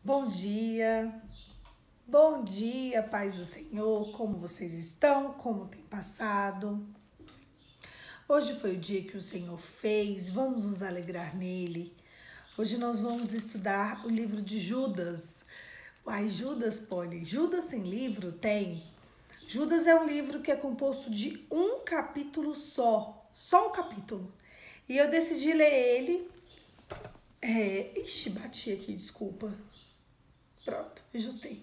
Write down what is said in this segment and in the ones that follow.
Bom dia, paz do Senhor, como vocês estão, como tem passado? Hoje foi o dia que o Senhor fez, vamos nos alegrar nele. Hoje nós vamos estudar o livro de Judas. Uai, Judas, Polly, Judas tem livro? Tem. Judas é um livro que é composto de um capítulo só um capítulo. E eu decidi ler ele. Bati aqui, desculpa. Pronto, ajustei.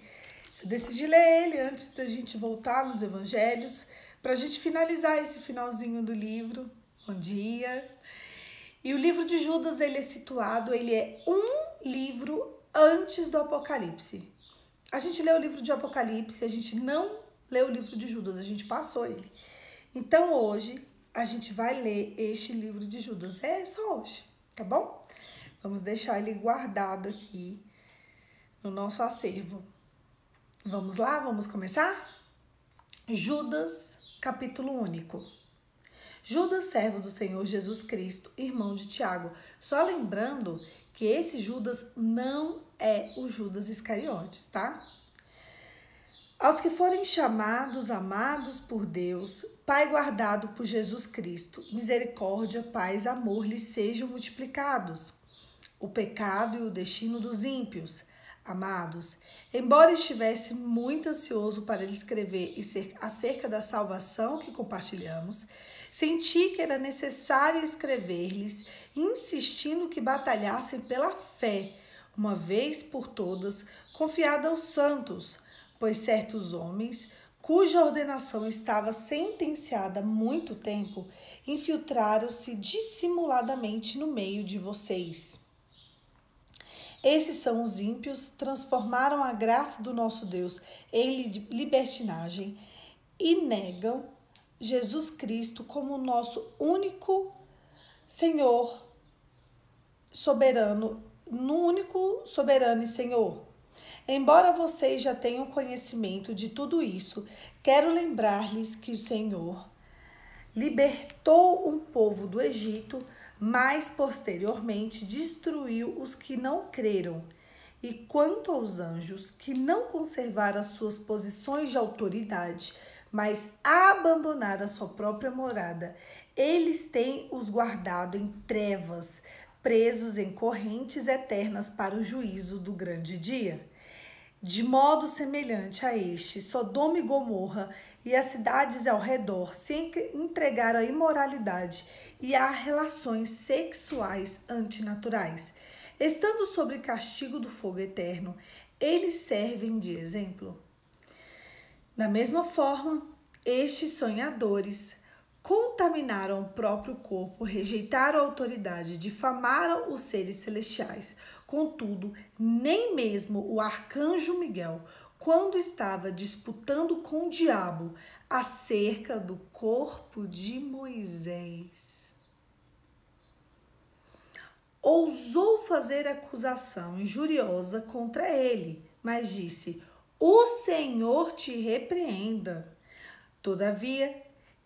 Eu decidi ler ele antes da gente voltar nos evangelhos, para a gente finalizar esse finalzinho do livro. Bom dia. E o livro de Judas, ele é um livro antes do Apocalipse. A gente leu o livro de Apocalipse, a gente não leu o livro de Judas, a gente passou ele. Então hoje a gente vai ler este livro de Judas. É só hoje, tá bom? Vamos deixar ele guardado aqui no nosso acervo. Vamos lá, vamos começar? Judas, capítulo único. Judas, servo do Senhor Jesus Cristo, irmão de Tiago. Só lembrando que esse Judas não é o Judas Iscariotes, tá? Aos que forem chamados, amados por Deus, Pai guardado por Jesus Cristo, misericórdia, paz, amor lhes sejam multiplicados. O pecado e o destino dos ímpios. Amados, embora estivesse muito ansioso para lhe escrever acerca da salvação que compartilhamos, senti que era necessário escrever-lhes, insistindo que batalhassem pela fé, uma vez por todas, confiada aos santos, pois certos homens, cuja ordenação estava sentenciada há muito tempo, infiltraram-se dissimuladamente no meio de vocês. Esses são os ímpios, transformaram a graça do nosso Deus em libertinagem e negam Jesus Cristo como nosso único Senhor, soberano e Senhor. Embora vocês já tenham conhecimento de tudo isso, quero lembrar-lhes que o Senhor libertou um povo do Egito, mas posteriormente destruiu os que não creram. E quanto aos anjos que não conservaram as suas posições de autoridade, mas abandonaram a sua própria morada, eles têm os guardado em trevas, presos em correntes eternas para o juízo do grande dia. De modo semelhante a este, Sodoma e Gomorra e as cidades ao redor se entregaram à imoralidade e a relações sexuais antinaturais. Estando sob castigo do fogo eterno, eles servem de exemplo. Da mesma forma, estes sonhadores contaminaram o próprio corpo, rejeitaram a autoridade, difamaram os seres celestiais. Contudo, nem mesmo o arcanjo Miguel, quando estava disputando com o diabo acerca do corpo de Moisés, ousou fazer acusação injuriosa contra ele, mas disse: o Senhor te repreenda. Todavia,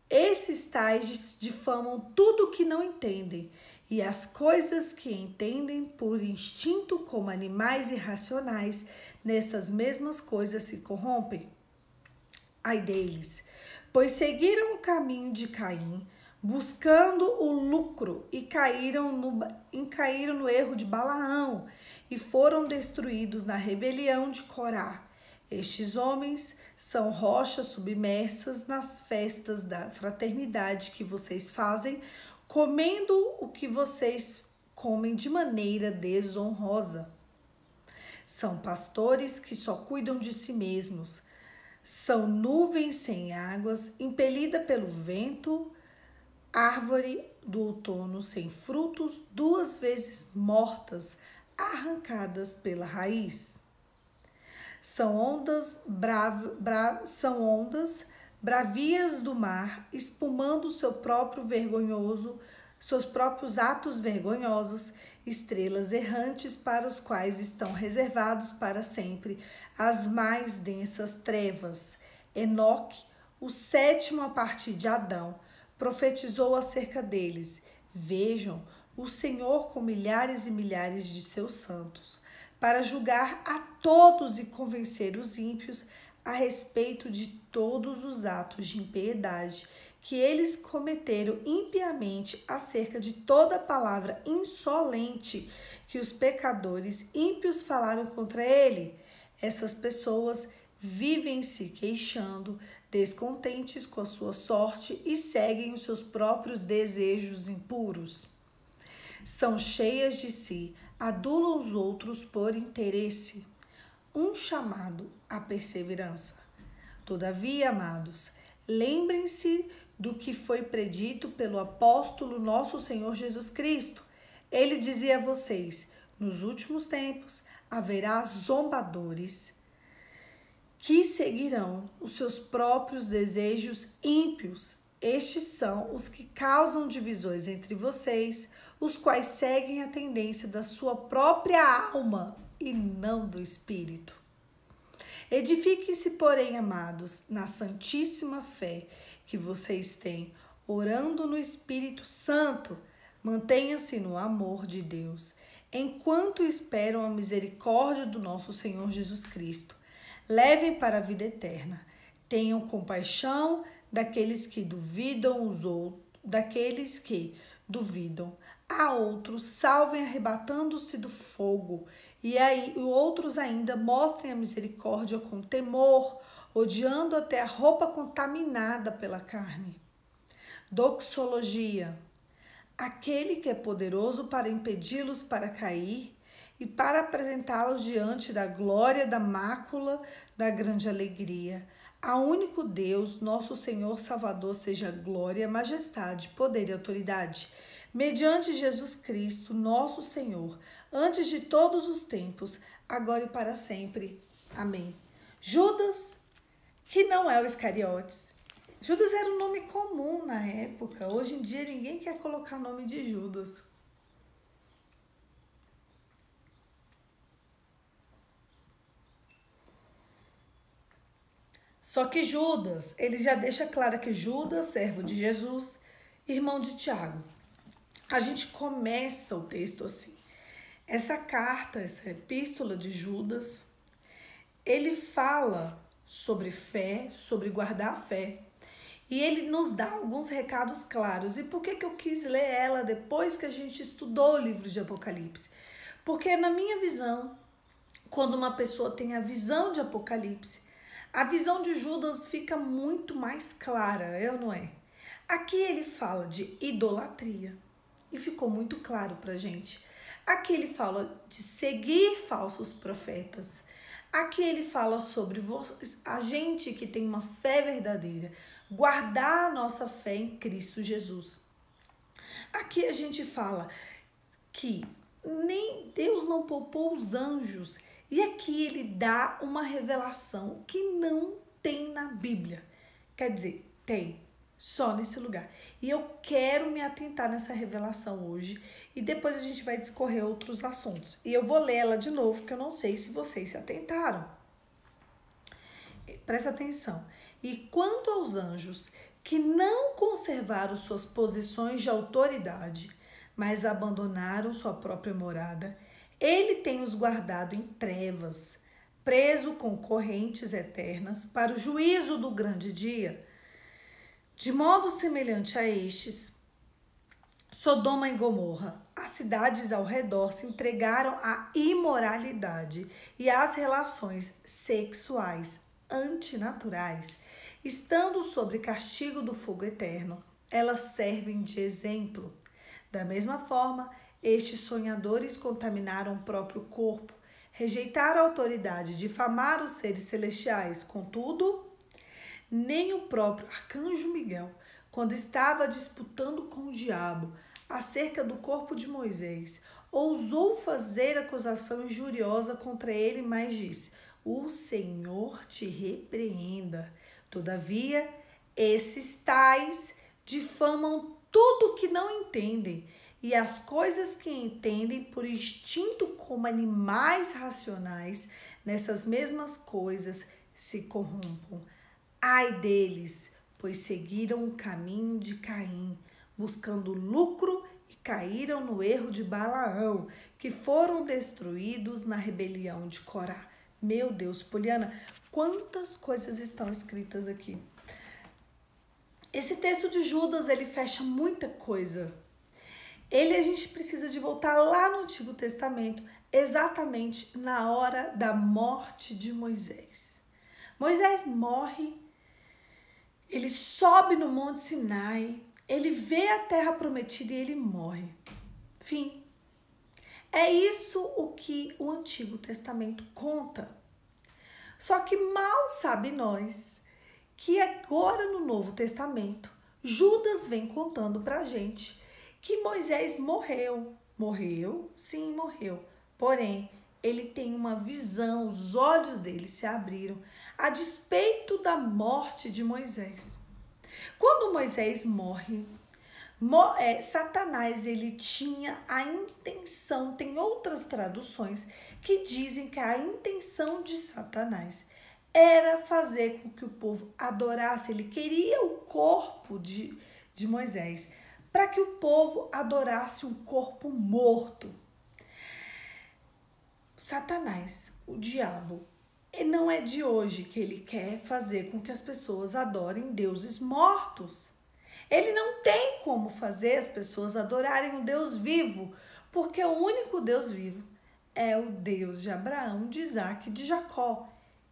esses tais difamam tudo o que não entendem, e as coisas que entendem por instinto como animais irracionais, nessas mesmas coisas se corrompem. Ai deles, pois seguiram o caminho de Caim, buscando o lucro, e caíram no erro de Balaão, e foram destruídos na rebelião de Corá. Estes homens são rochas submersas nas festas da fraternidade que vocês fazem, comendo o que vocês comem de maneira desonrosa. São pastores que só cuidam de si mesmos. São nuvens sem águas, impelida pelo vento, árvore do outono sem frutos, 2 vezes mortas, arrancadas pela raiz. São ondas bravias do mar, espumando seus próprios atos vergonhosos, estrelas errantes para os quais estão reservados para sempre as mais densas trevas. Enoque, o 7º a partir de Adão, profetizou acerca deles: vejam o Senhor com milhares e milhares de seus santos, para julgar a todos e convencer os ímpios a respeito de todos os atos de impiedade que eles cometeram impiamente acerca de toda palavra insolente que os pecadores ímpios falaram contra ele. Essas pessoas vivem se queixando, descontentes com a sua sorte e seguem os seus próprios desejos impuros. São cheias de si, adulam os outros por interesse. Um chamado à perseverança. Todavia, amados, lembrem-se do que foi predito pelo apóstolo nosso Senhor Jesus Cristo. Ele dizia a vocês: nos últimos tempos haverá zombadores que seguirão os seus próprios desejos ímpios. Estes são os que causam divisões entre vocês, os quais seguem a tendência da sua própria alma e não do espírito. Edifiquem-se, porém, amados, na santíssima fé que vocês têm, orando no Espírito Santo. Mantenham-se no amor de Deus, enquanto esperam a misericórdia do nosso Senhor Jesus Cristo. Levem para a vida eterna. Tenham compaixão daqueles que duvidam a outros, salvem arrebatando-se do fogo. E aí outros ainda mostrem a misericórdia com temor, odiando até a roupa contaminada pela carne. Doxologia. Aquele que é poderoso para impedi-los para cair e para apresentá-los diante da glória da mácula da grande alegria. A único Deus, nosso Senhor Salvador, seja glória, majestade, poder e autoridade, mediante Jesus Cristo, nosso Senhor, antes de todos os tempos, agora e para sempre. Amém. Judas, que não é o Iscariotes. Judas era um nome comum na época. Hoje em dia ninguém quer colocar o nome de Judas. Só que Judas, ele já deixa claro que Judas, servo de Jesus, irmão de Tiago. A gente começa o texto assim. Essa carta, essa epístola de Judas, ele fala sobre fé, sobre guardar a fé. E ele nos dá alguns recados claros. E por que eu quis ler ela depois que a gente estudou o livro de Apocalipse? Porque na minha visão, quando uma pessoa tem a visão de Apocalipse, a visão de Judas fica muito mais clara, é ou não é? Aqui ele fala de idolatria e ficou muito claro pra gente. Aqui ele fala de seguir falsos profetas. Aqui ele fala sobre a gente que tem uma fé verdadeira, guardar a nossa fé em Cristo Jesus. Aqui a gente fala que nem Deus não poupou os anjos. E aqui ele dá uma revelação que não tem na Bíblia. Quer dizer, tem, só nesse lugar. E eu quero me atentar nessa revelação hoje. E depois a gente vai discorrer outros assuntos. E eu vou ler ela de novo, porque eu não sei se vocês se atentaram. Presta atenção. E quanto aos anjos que não conservaram suas posições de autoridade, mas abandonaram sua própria morada, ele tem os guardado em trevas, preso com correntes eternas para o juízo do grande dia. De modo semelhante a estes, Sodoma e Gomorra, as cidades ao redor se entregaram à imoralidade e às relações sexuais antinaturais. Estando sob castigo do fogo eterno, elas servem de exemplo. Da mesma forma, estes sonhadores contaminaram o próprio corpo, rejeitaram a autoridade, difamaram os seres celestiais. Contudo, nem o próprio arcanjo Miguel, quando estava disputando com o diabo acerca do corpo de Moisés, ousou fazer acusação injuriosa contra ele, mas disse: o Senhor te repreenda. Todavia, esses tais difamam tudo que não entendem, e as coisas que entendem por instinto como animais racionais, nessas mesmas coisas se corrompam. Ai deles, pois seguiram o caminho de Caim, buscando lucro, e caíram no erro de Balaão, que foram destruídos na rebelião de Corá. Meu Deus, Poliana, quantas coisas estão escritas aqui. Esse texto de Judas, ele fecha muita coisa. A gente precisa de voltar lá no Antigo Testamento, exatamente na hora da morte de Moisés. Moisés morre, ele sobe no Monte Sinai, ele vê a terra prometida e ele morre. Fim. É isso o que o Antigo Testamento conta. Só que mal sabe nós que agora no Novo Testamento, Judas vem contando pra gente que Moisés morreu. Morreu? Sim, morreu. Porém, ele tem uma visão, os olhos dele se abriram a despeito da morte de Moisés. Quando Moisés morre, Satanás, ele tinha a intenção, tem outras traduções que dizem que a intenção de Satanás era fazer com que o povo adorasse, ele queria o corpo de Moisés, para que o povo adorasse um corpo morto. Satanás, o diabo, não é de hoje que ele quer fazer com que as pessoas adorem deuses mortos. Ele não tem como fazer as pessoas adorarem um Deus vivo, porque o único Deus vivo é o Deus de Abraão, de Isaac e de Jacó.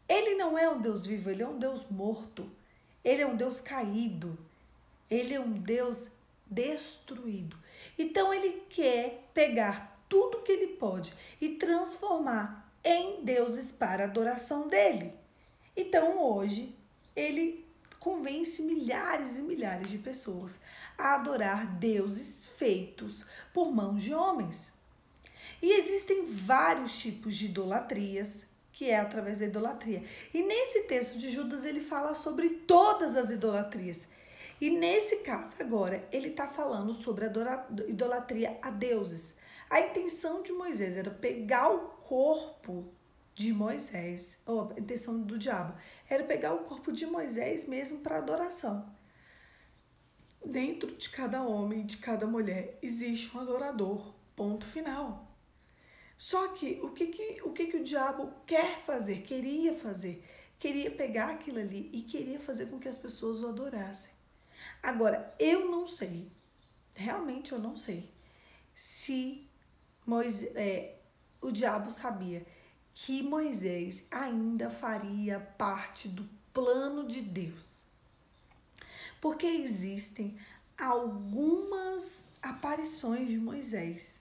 Ele não é um Deus vivo, ele é um Deus morto. Ele é um Deus caído. Ele é um Deus destruído. Então ele quer pegar tudo que ele pode e transformar em deuses para a adoração dele. Então hoje ele convence milhares e milhares de pessoas a adorar deuses feitos por mãos de homens. E existem vários tipos de idolatrias, que é através da idolatria. E nesse texto de Judas ele fala sobre todas as idolatrias. E nesse caso agora ele está falando sobre a idolatria a deuses. A intenção de Moisés era pegar o corpo de Moisés, ou a intenção do diabo, era pegar o corpo de Moisés mesmo para adoração. Dentro de cada homem, de cada mulher, existe um adorador, ponto final. Só que o que o diabo quer fazer, queria pegar aquilo ali e queria fazer com que as pessoas o adorassem. Agora, eu não sei, realmente eu não sei, se o diabo sabia que Moisés ainda faria parte do plano de Deus. Porque existem algumas aparições de Moisés.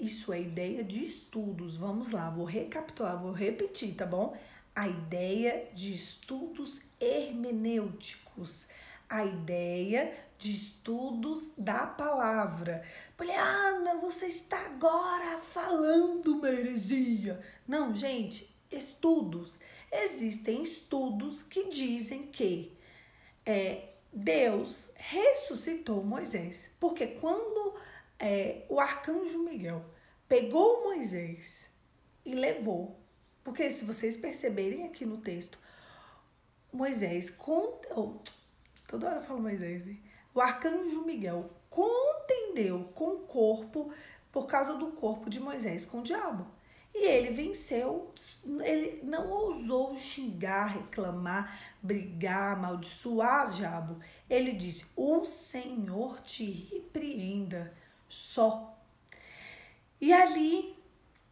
Isso é ideia de estudos. Vamos lá, vou recapitular, vou repetir, tá bom? A ideia de estudos hermenêuticos. A ideia de estudos da palavra. Poliana, você está agora falando uma heresia. Não, gente, estudos. Existem estudos que dizem que Deus ressuscitou Moisés. Porque quando o arcanjo Miguel pegou Moisés e levou, porque se vocês perceberem aqui no texto, Moisés, toda hora eu falo Moisés, né? O arcanjo Miguel contendeu com o corpo, por causa do corpo de Moisés com o diabo. E ele venceu, ele não ousou xingar, reclamar, brigar, amaldiçoar o diabo. Ele disse, o Senhor te repreenda só. E ali,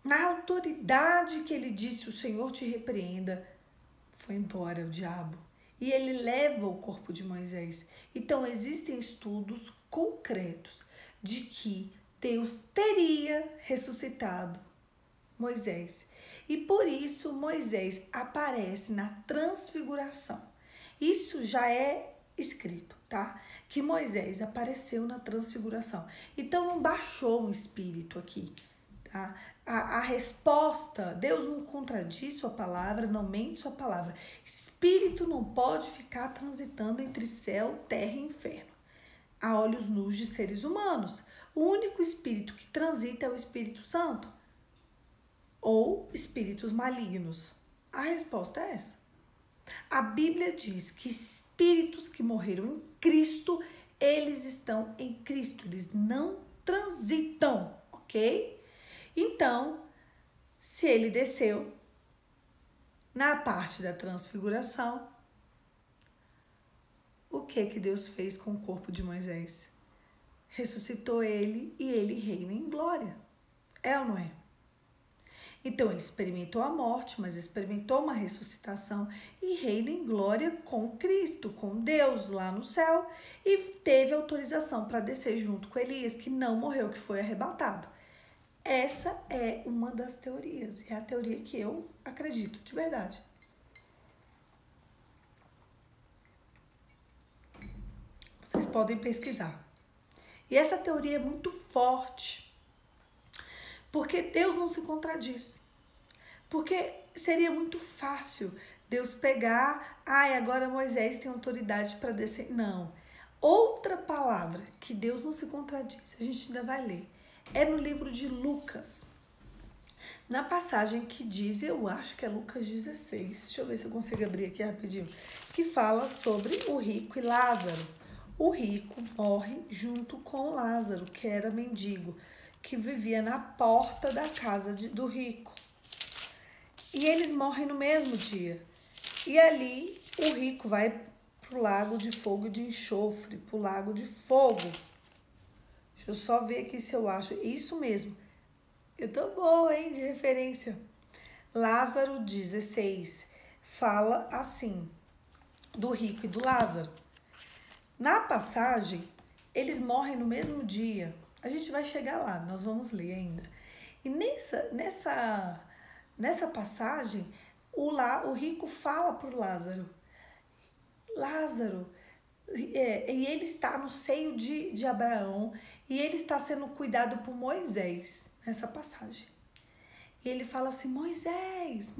na autoridade que ele disse, o Senhor te repreenda, foi embora o diabo. E ele leva o corpo de Moisés. Então, existem estudos concretos de que Deus teria ressuscitado Moisés. E por isso, Moisés aparece na transfiguração. Isso já é escrito, tá? Que Moisés apareceu na transfiguração. Então, não baixou um espírito aqui, tá? A resposta, Deus não contradiz sua palavra, não mente sua palavra. Espírito não pode ficar transitando entre céu, terra e inferno, a olhos nus de seres humanos. O único espírito que transita é o Espírito Santo ou espíritos malignos. A resposta é essa. A Bíblia diz que espíritos que morreram em Cristo, eles estão em Cristo, eles não transitam, ok? Então, se ele desceu na parte da transfiguração, o que Deus fez com o corpo de Moisés? Ressuscitou ele e ele reina em glória. É ou não é? Então ele experimentou a morte, mas experimentou uma ressuscitação e reina em glória com Cristo, com Deus lá no céu, e teve autorização para descer junto com Elias, que não morreu, que foi arrebatado. Essa é uma das teorias, é a teoria que eu acredito, de verdade. Vocês podem pesquisar. E essa teoria é muito forte, porque Deus não se contradiz. Porque seria muito fácil Deus pegar, agora Moisés tem autoridade para descer. Não. Outra palavra que Deus não se contradiz, a gente ainda vai ler, é no livro de Lucas. Na passagem que diz, eu acho que é Lucas 16, deixa eu ver se eu consigo abrir aqui rapidinho, que fala sobre o rico e Lázaro. O rico morre junto com Lázaro, que era mendigo, que vivia na porta da casa do rico. E eles morrem no mesmo dia. E ali o rico vai pro lago de fogo e de enxofre, pro lago de fogo. Deixa eu só ver aqui se eu acho isso mesmo. Eu tô boa, hein, de referência. Lázaro 16 fala assim, do rico e do Lázaro. Na passagem, eles morrem no mesmo dia. A gente vai chegar lá, nós vamos ler ainda. E nessa passagem, o rico fala para o Lázaro. Lázaro, e ele está no seio de Abraão e ele está sendo cuidado por Moisés, nessa passagem. E ele fala assim, Moisés,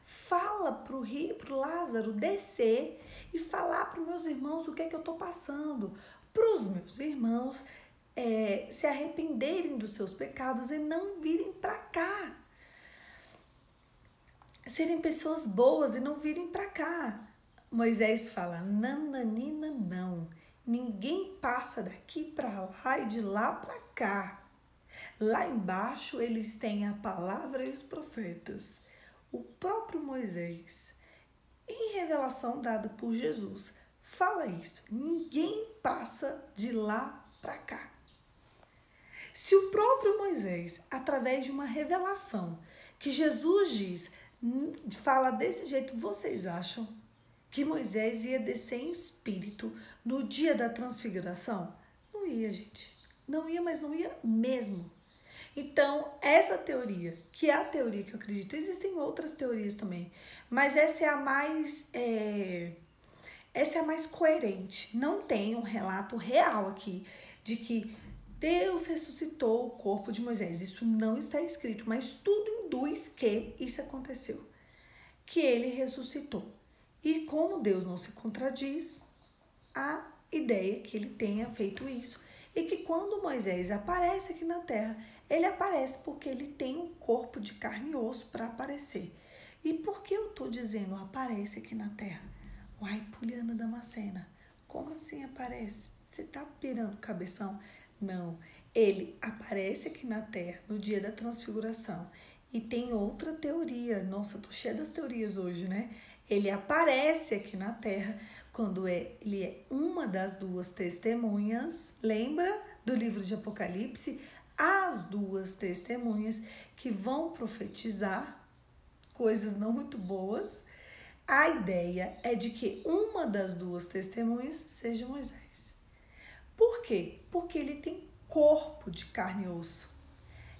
fala pro Lázaro descer e falar para os meus irmãos o que é que eu estou passando. Para os meus irmãos se arrependerem dos seus pecados e não virem para cá. Serem pessoas boas e não virem para cá. Moisés fala, nananina não. Ninguém passa daqui para lá e de lá para cá. Lá embaixo eles têm a palavra e os profetas. O próprio Moisés, em revelação dada por Jesus, fala isso. Ninguém passa de lá para cá. Se o próprio Moisés, através de uma revelação que Jesus diz, fala desse jeito, vocês acham que Moisés ia descer em espírito no dia da transfiguração? Não ia, gente. Não ia, mas não ia mesmo. Então, essa teoria, que é a teoria que eu acredito, existem outras teorias também, mas essa é a mais coerente. Não tem um relato real aqui de que Deus ressuscitou o corpo de Moisés. Isso não está escrito, mas tudo induz que isso aconteceu, que ele ressuscitou. E como Deus não se contradiz, a ideia é que ele tenha feito isso e que quando Moisés aparece aqui na terra, ele aparece porque ele tem um corpo de carne e osso para aparecer. E por que eu estou dizendo aparece aqui na terra? Uai, Poliana Damascena, como assim aparece? Você está pirando cabeção? Não, ele aparece aqui na terra no dia da transfiguração. E tem outra teoria, nossa, tô cheia das teorias hoje, né? Ele aparece aqui na terra quando ele é uma das duas testemunhas, lembra do livro de Apocalipse? As duas testemunhas que vão profetizar coisas não muito boas. A ideia é de que uma das duas testemunhas seja Moisés. Por quê? Porque ele tem corpo de carne e osso.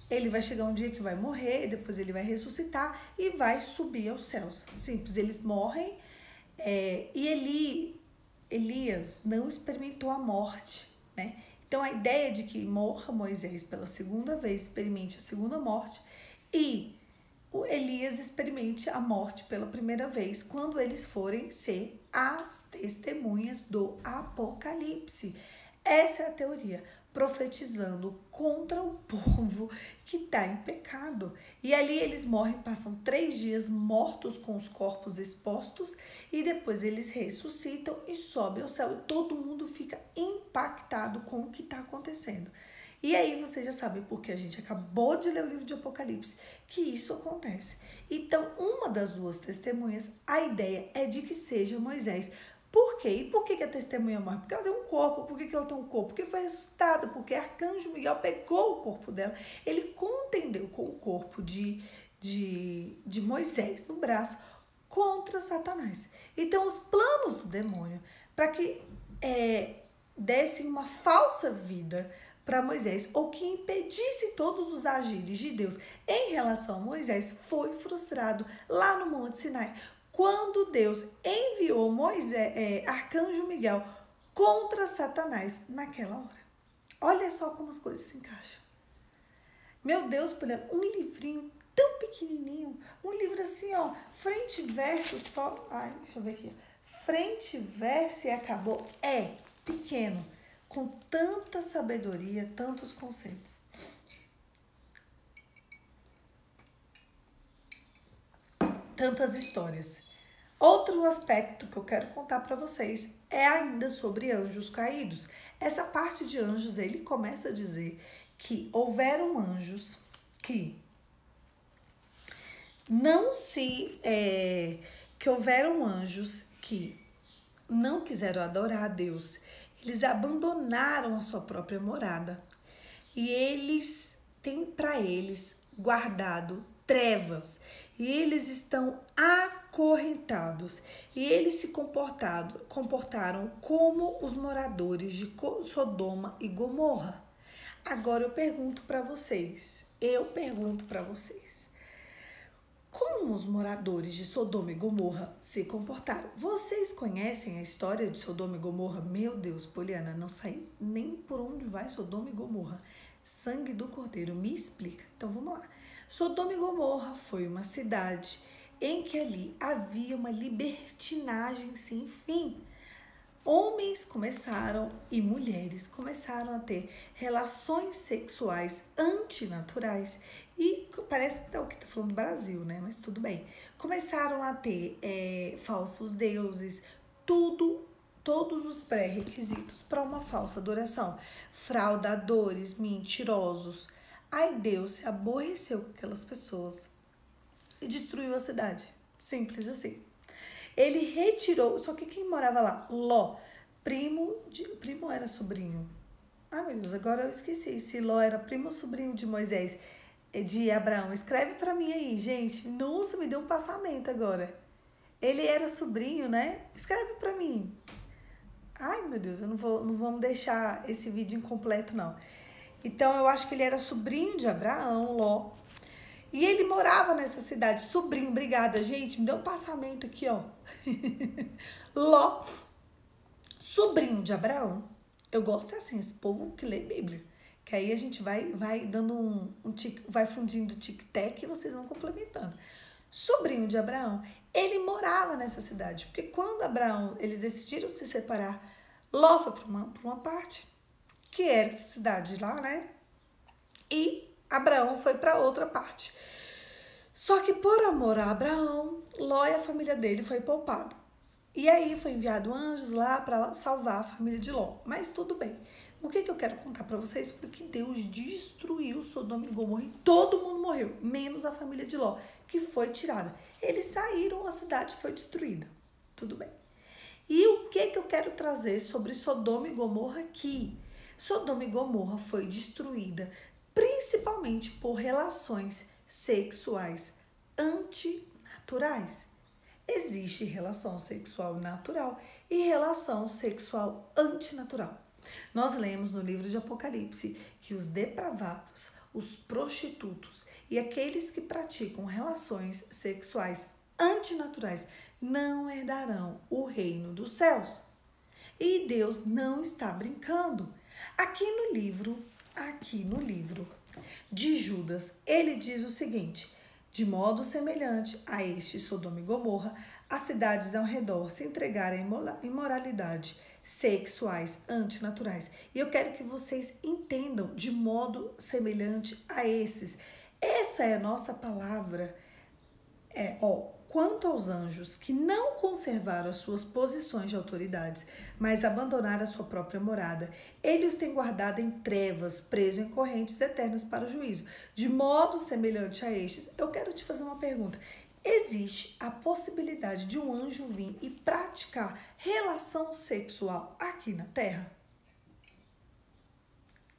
Ele vai chegar um dia que vai morrer, depois ele vai ressuscitar e vai subir aos céus. Simples, eles morrem e Elias não experimentou a morte, né? Então, a ideia de que morra Moisés pela segunda vez, experimente a segunda morte, e o Elias experimente a morte pela primeira vez, quando eles forem ser as testemunhas do Apocalipse. Essa é a teoria, profetizando contra o povo que está em pecado. E ali eles morrem, passam 3 dias mortos com os corpos expostos e depois eles ressuscitam e sobem ao céu. E todo mundo fica impactado com o que está acontecendo. E aí você já sabe, porque a gente acabou de ler o livro de Apocalipse, que isso acontece. Então, uma das duas testemunhas, a ideia é de que seja Moisés. Por quê? E por que a testemunha morre? Porque ela tem um corpo. Por que ela tem um corpo? Porque foi ressuscitada. Porque Arcanjo Miguel pegou o corpo dela. Ele contendeu com o corpo de Moisés no braço contra Satanás. Então, os planos do demônio para que dessem uma falsa vida para Moisés, ou que impedisse todos os agires de Deus em relação a Moisés, foi frustrado lá no Monte Sinai, quando Deus enviou Arcanjo Miguel contra Satanás naquela hora. Olha só como as coisas se encaixam. Meu Deus, Poliana, um livrinho tão pequenininho, um livro assim, ó, frente e verso só, deixa eu ver aqui, frente, verso e acabou, pequeno, com tanta sabedoria, tantos conceitos. Tantas histórias. Outro aspecto que eu quero contar para vocês é ainda sobre anjos caídos. Essa parte de anjos, ele começa a dizer que houveram anjos que que houveram anjos que não quiseram adorar a Deus. Eles abandonaram a sua própria morada e eles têm para eles guardado trevas e eles estão acorrentados e eles se comportaram como os moradores de Sodoma e Gomorra. Agora eu pergunto para vocês, como os moradores de Sodoma e Gomorra se comportaram? Vocês conhecem a história de Sodoma e Gomorra? Meu Deus, Poliana, não sei nem por onde vai Sodoma e Gomorra. Sangue do Cordeiro, me explica. Então vamos lá. Sodoma e Gomorra foi uma cidade em que ali havia uma libertinagem sem fim. Homens e mulheres começaram a ter relações sexuais antinaturais e parece que é o que está falando do Brasil, né? Mas tudo bem. Começaram a ter falsos deuses, todos os pré-requisitos para uma falsa adoração. Fraudadores, mentirosos. Aí Deus se aborreceu com aquelas pessoas e destruiu a cidade. Simples assim. Ele retirou, só que quem morava lá? Ló, primo era sobrinho. Ai, meu Deus, agora eu esqueci se Ló era primo ou sobrinho de Moisés, de Abraão. Escreve pra mim aí, gente. Nossa, me deu um passamento agora. Ele era sobrinho, né? Escreve pra mim. Ai, meu Deus, não vamos deixar esse vídeo incompleto, não. Então, eu acho que ele era sobrinho de Abraão, Ló. E ele morava nessa cidade, sobrinho, obrigada, gente, me deu um passamento aqui, ó. Ló, sobrinho de Abraão. Eu gosto assim, esse povo que lê Bíblia. Que aí a gente vai dando vai fundindo tic-tac e vocês vão complementando. Sobrinho de Abraão, ele morava nessa cidade, porque quando eles decidiram se separar, Ló foi para uma parte, que era essa cidade lá, né? E Abraão foi para outra parte. Só que por amor a Abraão, Ló e a família dele foi poupada. E aí foi enviado anjos lá para salvar a família de Ló. Mas tudo bem. O que eu quero contar para vocês foi que Deus destruiu Sodoma e Gomorra e todo mundo morreu, menos a família de Ló, que foi tirada. Eles saíram, a cidade foi destruída. Tudo bem. E o que eu quero trazer sobre Sodoma e Gomorra aqui? Sodoma e Gomorra foi destruída principalmente por relações sexuais antinaturais. Existe relação sexual natural e relação sexual antinatural. Nós lemos no livro de Apocalipse que os depravados, os prostitutos e aqueles que praticam relações sexuais antinaturais não herdarão o reino dos céus. E Deus não está brincando. Aqui no livro de Judas, ele diz o seguinte: de modo semelhante a este Sodoma e Gomorra, as cidades ao redor se entregaram à imoralidade sexuais antinaturais. E eu quero que vocês entendam de modo semelhante a esses. Essa é a nossa palavra Quanto aos anjos que não conservaram as suas posições de autoridades, mas abandonaram a sua própria morada, ele os tem guardado em trevas, preso em correntes eternas para o juízo. De modo semelhante a estes, eu quero te fazer uma pergunta. Existe a possibilidade de um anjo vir e praticar relação sexual aqui na Terra?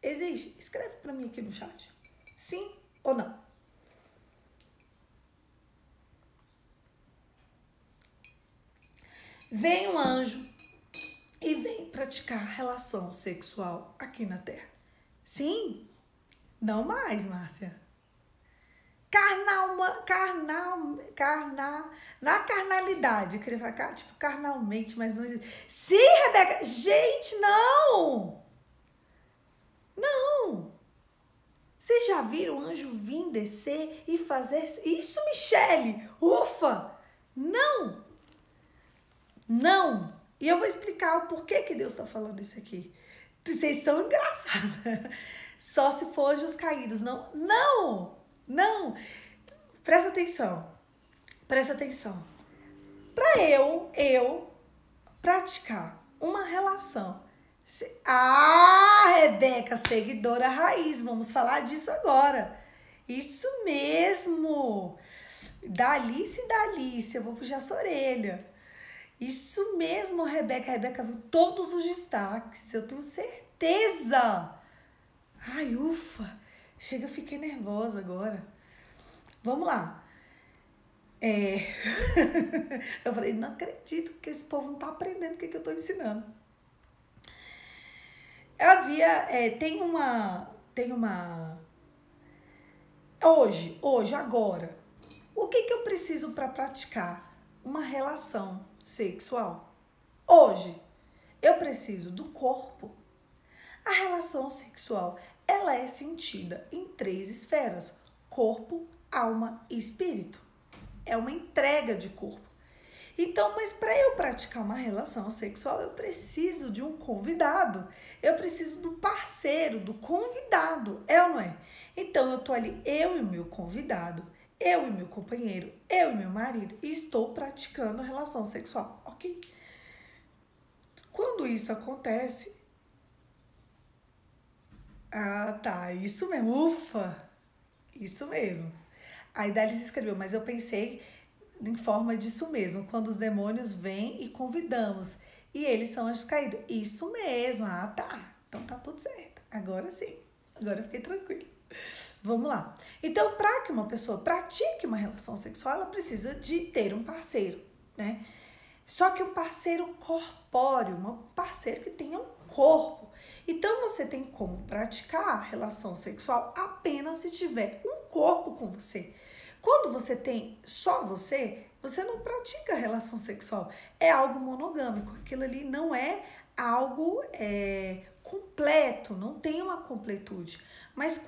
Existe? Escreve para mim aqui no chat. Sim ou não? Vem um anjo e vem praticar relação sexual aqui na Terra. Sim? Não mais, Márcia. Na carnalidade. Eu queria falar, tipo, carnalmente, mas não existe. Sim, Rebeca. Gente, não! Não! Vocês já viram o anjo vir, descer e fazer isso, Michele? Ufa! Não! Não! E eu vou explicar o porquê que Deus está falando isso aqui. Vocês são engraçados. Só se for anjos caídos. Não! Não! Não! Presta atenção. Presta atenção. Para eu praticar uma relação. Rebeca, seguidora raiz. Vamos falar disso agora. Isso mesmo. Dalice, eu vou puxar sua orelha. Isso mesmo, Rebeca. A Rebeca viu todos os destaques. Eu tenho certeza. Ai, ufa. Chega, eu fiquei nervosa agora. Vamos lá. Eu falei, não acredito que esse povo não tá aprendendo o que eu tô ensinando. Tem uma... Hoje, agora, o que eu preciso para praticar uma relação sexual? Hoje, eu preciso do corpo. A relação sexual, ela é sentida em 3 esferas: corpo, alma e espírito. É uma entrega de corpo. Então, mas para eu praticar uma relação sexual, eu preciso de um convidado. Eu preciso do parceiro, do convidado. É ou não é? Então, eu tô ali, eu e o meu convidado, eu e meu companheiro, eu e meu marido, e estou praticando a relação sexual, ok? Quando isso acontece... tá, isso mesmo, ufa! Isso mesmo. Aí Dalice escreveu, mas eu pensei em forma disso mesmo, quando os demônios vêm e convidamos, e eles são anjos caídos. Isso mesmo, tá. Então tá tudo certo. Agora sim, agora eu fiquei tranquila. Vamos lá. Então, para que uma pessoa pratique uma relação sexual, ela precisa de ter um parceiro, né? Só que um parceiro corpóreo, um parceiro que tenha um corpo. Então, você tem como praticar a relação sexual apenas se tiver um corpo com você. Quando você tem só você não pratica relação sexual. É algo monogâmico. Aquilo ali não é algo completo, não tem uma completude. Mas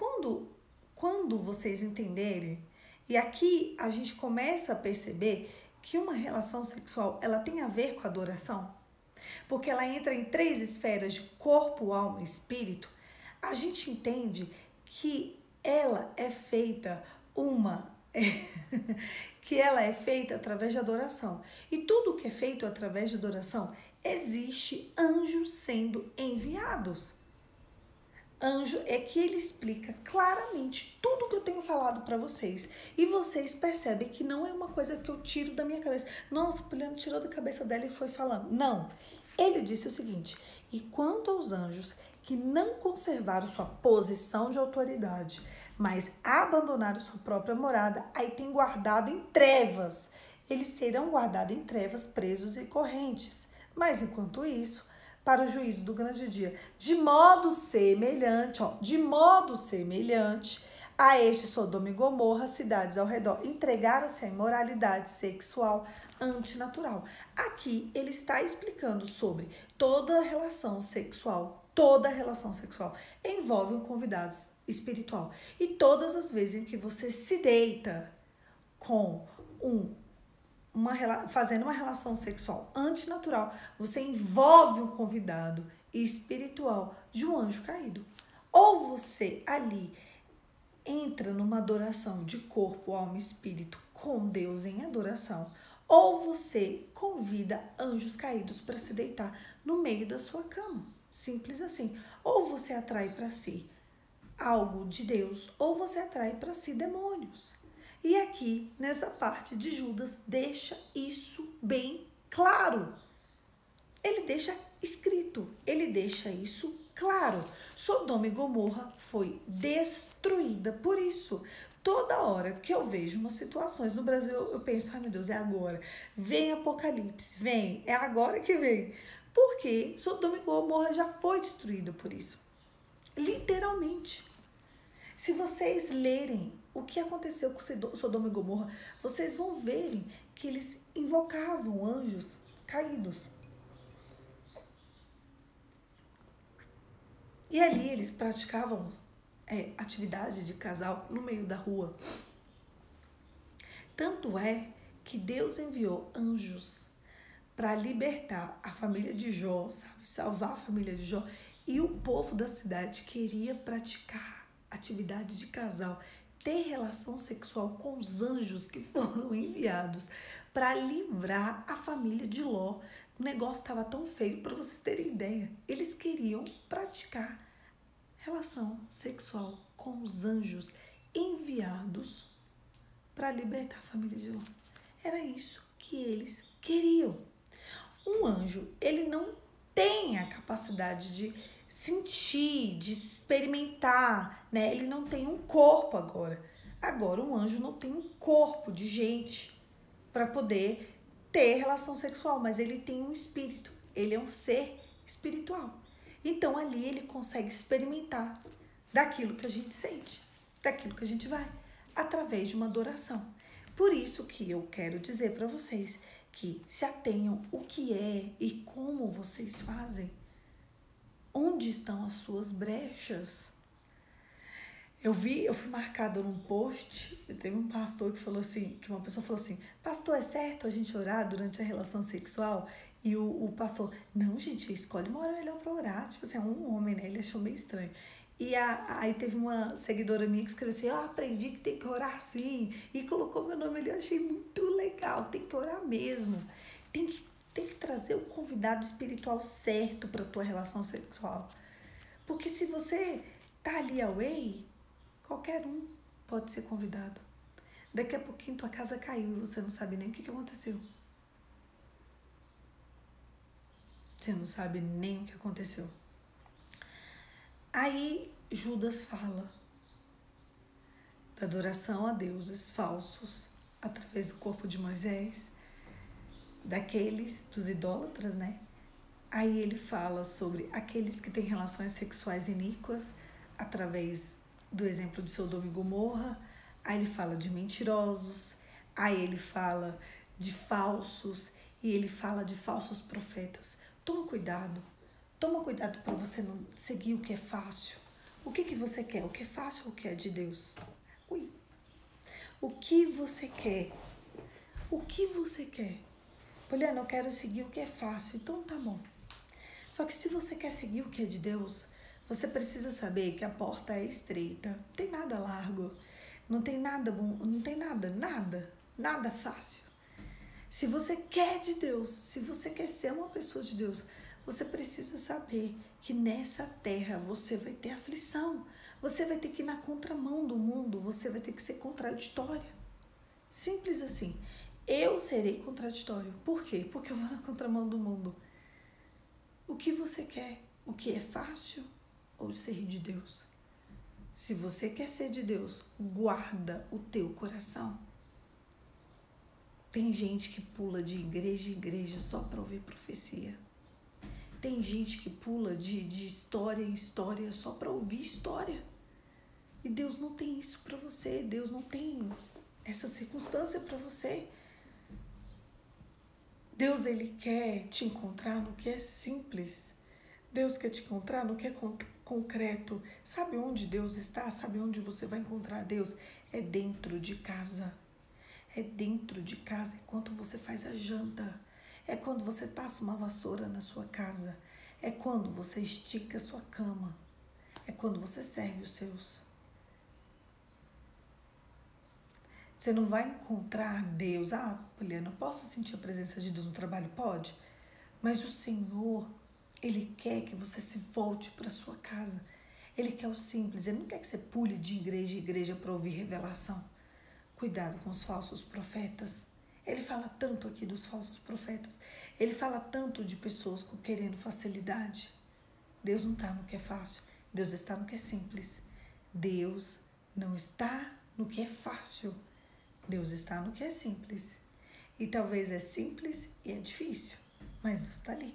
quando vocês entenderem, e aqui a gente começa a perceber que uma relação sexual, ela tem a ver com a adoração, porque ela entra em 3 esferas de corpo, alma e espírito, a gente entende que ela é feita que ela é feita através de adoração. E tudo que é feito através de adoração, existe anjos sendo enviados. Anjo é que ele explica claramente tudo que eu tenho falado para vocês. E vocês percebem que não é uma coisa que eu tiro da minha cabeça. Nossa, Poliana tirou da cabeça dela e foi falando. Não. Ele disse o seguinte: e quanto aos anjos que não conservaram sua posição de autoridade, mas abandonaram sua própria morada, aí tem guardado em trevas. Eles serão guardados em trevas, presos e correntes. Mas enquanto isso, para o juízo do grande dia, de modo semelhante a este Sodoma e Gomorra, cidades ao redor, entregaram-se à imoralidade sexual antinatural. Aqui ele está explicando sobre toda relação sexual envolve um convidado espiritual. E todas as vezes em que você se deita com fazendo uma relação sexual antinatural, você envolve um convidado espiritual de um anjo caído. Ou você ali entra numa adoração de corpo, alma e espírito com Deus em adoração, ou você convida anjos caídos para se deitar no meio da sua cama. Simples assim. Ou você atrai para si algo de Deus, ou você atrai para si demônios. E aqui, nessa parte de Judas, deixa isso bem claro. Ele deixa escrito, ele deixa isso claro. Sodoma e Gomorra foi destruída por isso. Toda hora que eu vejo umas situações no Brasil, eu penso, ai meu Deus, é agora. Vem Apocalipse, vem, é agora que vem. Porque Sodoma e Gomorra já foi destruída por isso. Literalmente. Se vocês lerem o que aconteceu com Sodoma e Gomorra, vocês vão verem que eles invocavam anjos caídos. E ali eles praticavam atividade de casal no meio da rua. Tanto é que Deus enviou anjos para libertar a família de Jó, sabe? Salvar a família de Jó. E o povo da cidade queria praticar atividade de casal, ter relação sexual com os anjos que foram enviados para livrar a família de Ló. O negócio estava tão feio, para vocês terem ideia. Eles queriam praticar relação sexual com os anjos enviados para libertar a família de Ló. Era isso que eles queriam. Um anjo, ele não tem a capacidade de sentir, de experimentar, né? Ele não tem um corpo agora. Agora, um anjo não tem um corpo de gente para poder ter relação sexual, mas ele tem um espírito. Ele é um ser espiritual. Então, ali ele consegue experimentar daquilo que a gente sente, daquilo que a gente vai, através de uma adoração. Por isso que eu quero dizer para vocês que se atenham o que é e como vocês fazem. Onde estão as suas brechas? Eu fui marcada num post, teve um pastor que falou assim, que uma pessoa falou assim, pastor, é certo a gente orar durante a relação sexual? E o pastor, não, gente, escolhe uma hora melhor para orar. Tipo assim, é um homem, né? Ele achou meio estranho. E aí teve uma seguidora minha que escreveu assim, eu aprendi que tem que orar assim. E colocou meu nome ali, eu achei muito legal, tem que orar mesmo. Tem que trazer o convidado espiritual certo para a tua relação sexual. Porque se você tá ali away, qualquer um pode ser convidado. Daqui a pouquinho tua casa caiu e você não sabe nem o que aconteceu. Você não sabe nem o que aconteceu. Aí Judas fala da adoração a deuses falsos através do corpo de Moisés, dos idólatras, né? Aí ele fala sobre aqueles que têm relações sexuais iníquas através do exemplo de Sodoma e Gomorra. Aí ele fala de mentirosos, aí ele fala de falsos e ele fala de falsos profetas. Toma cuidado para você não seguir o que é fácil. O que você quer? O que é fácil ou o que é de Deus? O que você quer? O que você quer? Poliana, eu quero seguir o que é fácil, então tá bom. Só que se você quer seguir o que é de Deus, você precisa saber que a porta é estreita, não tem nada largo, não tem nada bom, não tem nada fácil. Se você quer de Deus, se você quer ser uma pessoa de Deus, você precisa saber que nessa terra você vai ter aflição, você vai ter que ir na contramão do mundo, você vai ter que ser contraditória. Simples assim. Eu serei contraditório. Por quê? Porque eu vou na contramão do mundo. O que você quer? O que é fácil ou ser de Deus? Se você quer ser de Deus, guarda o teu coração. Tem gente que pula de igreja em igreja só para ouvir profecia. Tem gente que pula de história em história só para ouvir história. E Deus não tem isso para você. Deus não tem essa circunstância para você. Deus, ele quer te encontrar no que é simples. Deus quer te encontrar no que é concreto. Sabe onde Deus está? Sabe onde você vai encontrar Deus? É dentro de casa. É dentro de casa, é quando você faz a janta. É quando você passa uma vassoura na sua casa. É quando você estica a sua cama. É quando você serve os seus. Você não vai encontrar Deus. Ah, Poliana, eu posso sentir a presença de Deus no trabalho? Pode. Mas o Senhor, Ele quer que você se volte para sua casa. Ele quer o simples. Ele não quer que você pule de igreja em igreja para ouvir revelação. Cuidado com os falsos profetas. Ele fala tanto aqui dos falsos profetas. Ele fala tanto de pessoas querendo facilidade. Deus não está no que é fácil. Deus está no que é simples. Deus não está no que é fácil. Deus está no que é simples. E talvez é simples e é difícil, mas Deus está ali.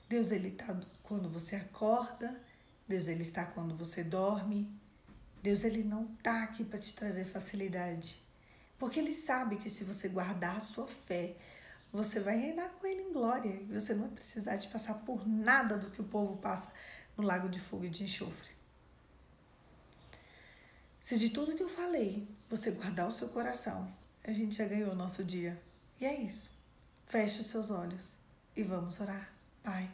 Deus, Ele está quando você acorda. Deus, Ele está quando você dorme. Deus, Ele não está aqui para te trazer facilidade. Porque Ele sabe que se você guardar a sua fé, você vai reinar com Ele em glória. E você não vai precisar de passar por nada do que o povo passa no lago de fogo e de enxofre. Se de tudo que eu falei, você guardar o seu coração, a gente já ganhou o nosso dia. E é isso. Feche os seus olhos e vamos orar. Pai,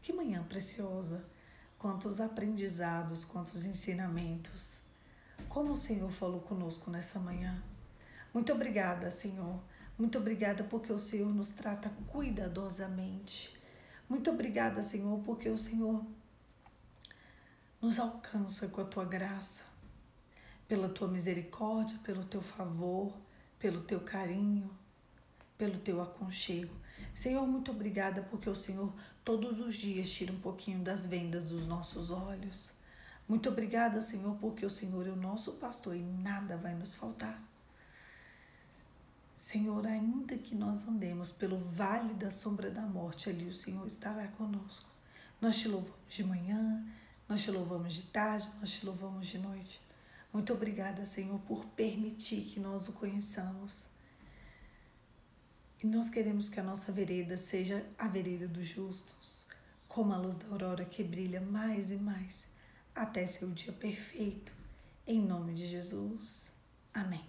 que manhã preciosa. Quantos aprendizados, quantos ensinamentos. Como o Senhor falou conosco nessa manhã. Muito obrigada, Senhor. Muito obrigada porque o Senhor nos trata cuidadosamente. Muito obrigada, Senhor, porque o Senhor nos alcança com a Tua graça. Pela Tua misericórdia, pelo Teu favor, pelo Teu carinho, pelo Teu aconchego. Senhor, muito obrigada porque o Senhor todos os dias tira um pouquinho das vendas dos nossos olhos. Muito obrigada, Senhor, porque o Senhor é o nosso pastor e nada vai nos faltar. Senhor, ainda que nós andemos pelo vale da sombra da morte, ali o Senhor estará conosco. Nós te louvamos de manhã, nós te louvamos de tarde, nós te louvamos de noite. Muito obrigada, Senhor, por permitir que nós o conheçamos. E nós queremos que a nossa vereda seja a vereda dos justos, como a luz da aurora que brilha mais e mais, até ser o dia perfeito. Em nome de Jesus. Amém.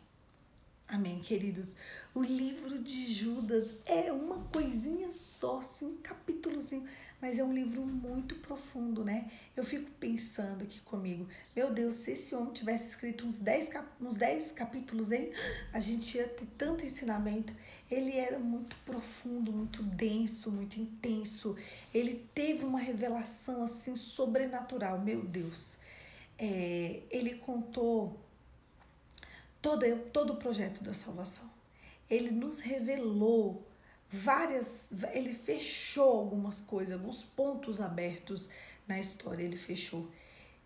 Amém, queridos. O livro de Judas é uma coisinha só, assim, um capítulozinho, mas é um livro muito profundo, né? Eu fico pensando aqui comigo, meu Deus, se esse homem tivesse escrito uns 10 capítulos, hein? A gente ia ter tanto ensinamento. Ele era muito profundo, muito denso, muito intenso. Ele teve uma revelação, assim, sobrenatural, meu Deus. Ele contou todo o projeto da salvação. Ele nos revelou ele fechou algumas coisas, alguns pontos abertos na história, ele fechou.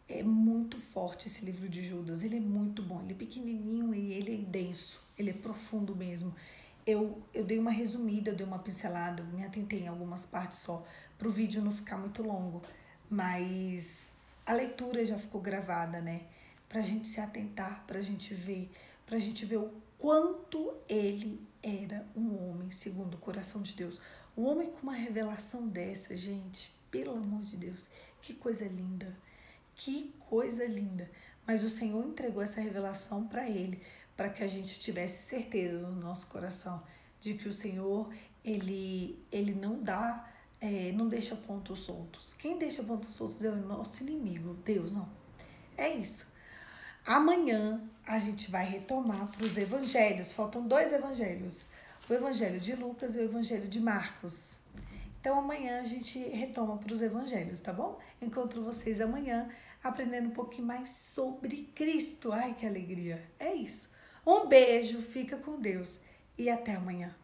É muito forte esse livro de Judas, ele é muito bom, ele é pequenininho e ele é denso, ele é profundo mesmo. Eu dei uma resumida, eu dei uma pincelada, eu me atentei em algumas partes só, para o vídeo não ficar muito longo, mas a leitura já ficou gravada, né? Pra gente se atentar, pra gente ver o quanto ele era um homem segundo o coração de Deus. Um homem com uma revelação dessa, gente, pelo amor de Deus, que coisa linda, que coisa linda. Mas o Senhor entregou essa revelação para ele, para que a gente tivesse certeza no nosso coração de que o Senhor, ele não dá, não deixa pontos soltos. Quem deixa pontos soltos é o nosso inimigo, Deus não. É isso. Amanhã a gente vai retomar para os evangelhos. Faltam 2 evangelhos. O evangelho de Lucas e o evangelho de Marcos. Então amanhã a gente retoma para os evangelhos, tá bom? Encontro vocês amanhã aprendendo um pouquinho mais sobre Cristo. Ai, que alegria. É isso. Um beijo, fica com Deus e até amanhã.